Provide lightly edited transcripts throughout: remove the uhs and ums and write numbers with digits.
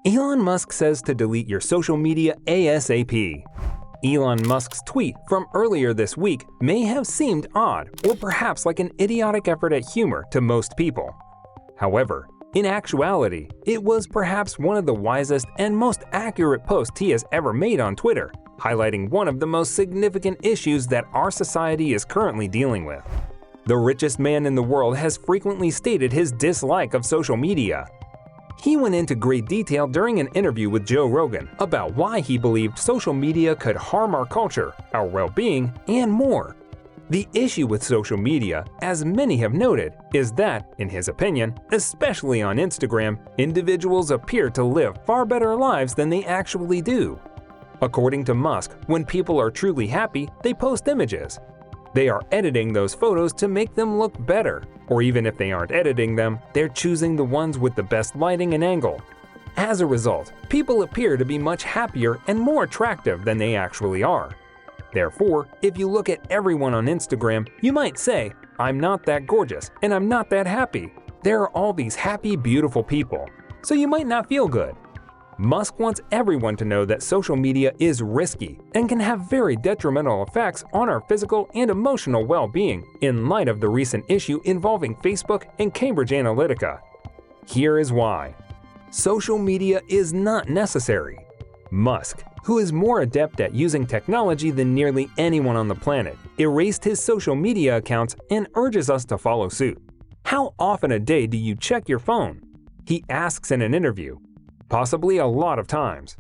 Elon Musk says to delete your social media ASAP. Elon Musk's tweet from earlier this week may have seemed odd or perhaps like an idiotic effort at humor to most people. However, in actuality, it was perhaps one of the wisest and most accurate posts he has ever made on Twitter, highlighting one of the most significant issues that our society is currently dealing with. The richest man in the world has frequently stated his dislike of social media. He went into great detail during an interview with Joe Rogan about why he believed social media could harm our culture, our well-being, and more. The issue with social media, as many have noted, is that, in his opinion, especially on Instagram, individuals appear to live far better lives than they actually do. According to Musk, when people are truly happy, they post images. They are editing those photos to make them look better, or even if they aren't editing them, they're choosing the ones with the best lighting and angle. As a result, people appear to be much happier and more attractive than they actually are. Therefore, if you look at everyone on Instagram, you might say, "I'm not that gorgeous and I'm not that happy." There are all these happy, beautiful people, so you might not feel good. Musk wants everyone to know that social media is risky and can have very detrimental effects on our physical and emotional well-being in light of the recent issue involving Facebook and Cambridge Analytica. Here is why. Social media is not necessary. Musk, who is more adept at using technology than nearly anyone on the planet, erased his social media accounts and urges us to follow suit. How often a day do you check your phone? He asks in an interview. Possibly a lot of times.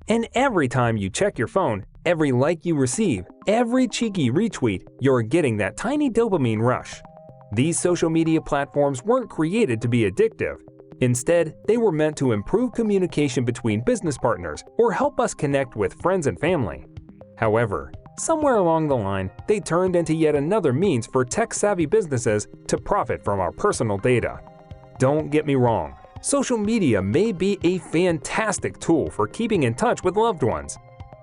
And every time you check your phone, every like you receive, every cheeky retweet, you're getting that tiny dopamine rush. These social media platforms weren't created to be addictive. Instead, they were meant to improve communication between business partners or help us connect with friends and family. However, somewhere along the line, they turned into yet another means for tech-savvy businesses to profit from our personal data. Don't get me wrong. Social media may be a fantastic tool for keeping in touch with loved ones.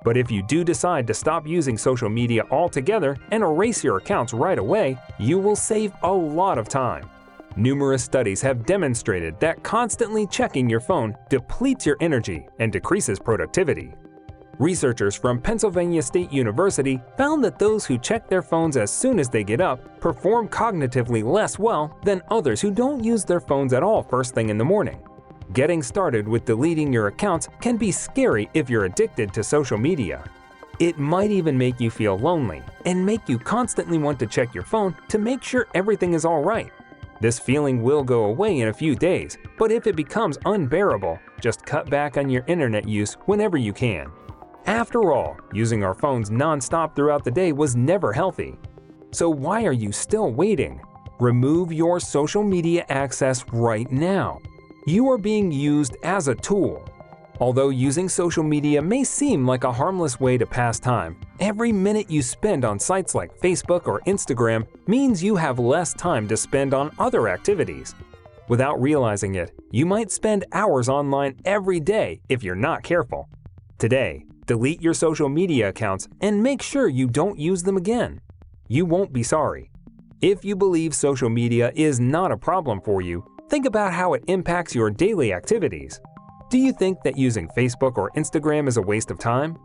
But if you do decide to stop using social media altogether and erase your accounts right away, you will save a lot of time. Numerous studies have demonstrated that constantly checking your phone depletes your energy and decreases productivity. Researchers from Pennsylvania State University found that those who check their phones as soon as they get up perform cognitively less well than others who don't use their phones at all first thing in the morning. Getting started with deleting your accounts can be scary if you're addicted to social media. It might even make you feel lonely and make you constantly want to check your phone to make sure everything is all right. This feeling will go away in a few days, but if it becomes unbearable, just cut back on your internet use whenever you can. After all, using our phones non-stop throughout the day was never healthy. So why are you still waiting? Remove your social media access right now. You are being used as a tool. Although using social media may seem like a harmless way to pass time, every minute you spend on sites like Facebook or Instagram means you have less time to spend on other activities. Without realizing it, you might spend hours online every day if you're not careful. Today, delete your social media accounts and make sure you don't use them again. You won't be sorry. If you believe social media is not a problem for you, think about how it impacts your daily activities. Do you think that using Facebook or Instagram is a waste of time?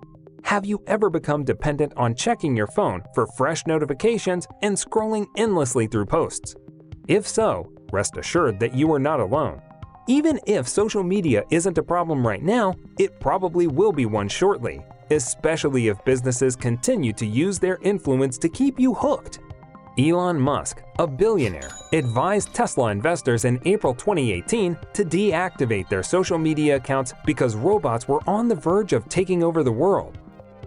Have you ever become dependent on checking your phone for fresh notifications and scrolling endlessly through posts? If so, rest assured that you are not alone. Even if social media isn't a problem right now, it probably will be one shortly, especially if businesses continue to use their influence to keep you hooked. Elon Musk, a billionaire, advised Tesla investors in April 2018 to deactivate their social media accounts because robots were on the verge of taking over the world.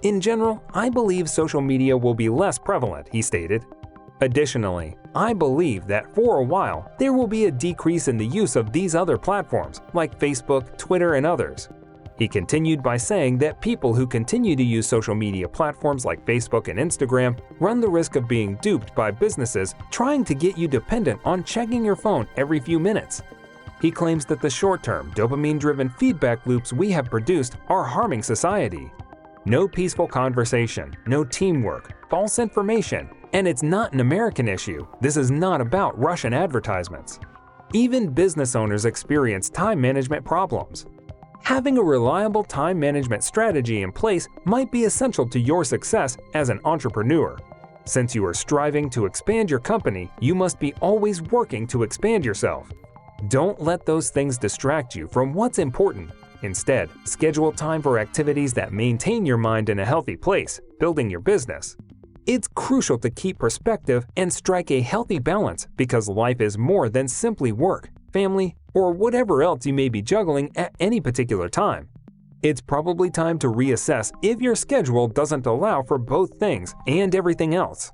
In general, I believe social media will be less prevalent, he stated. Additionally, I believe that for a while, there will be a decrease in the use of these other platforms like Facebook, Twitter, and others. He continued by saying that people who continue to use social media platforms like Facebook and Instagram run the risk of being duped by businesses trying to get you dependent on checking your phone every few minutes. He claims that the short-term, dopamine-driven feedback loops we have produced are harming society. No peaceful conversation, no teamwork, false information, and it's not an American issue. This is not about Russian advertisements. Even business owners experience time management problems. Having a reliable time management strategy in place might be essential to your success as an entrepreneur. Since you are striving to expand your company, you must be always working to expand yourself. Don't let those things distract you from what's important. Instead, schedule time for activities that maintain your mind in a healthy place, building your business. It's crucial to keep perspective and strike a healthy balance because life is more than simply work, family, or whatever else you may be juggling at any particular time. It's probably time to reassess if your schedule doesn't allow for both things and everything else.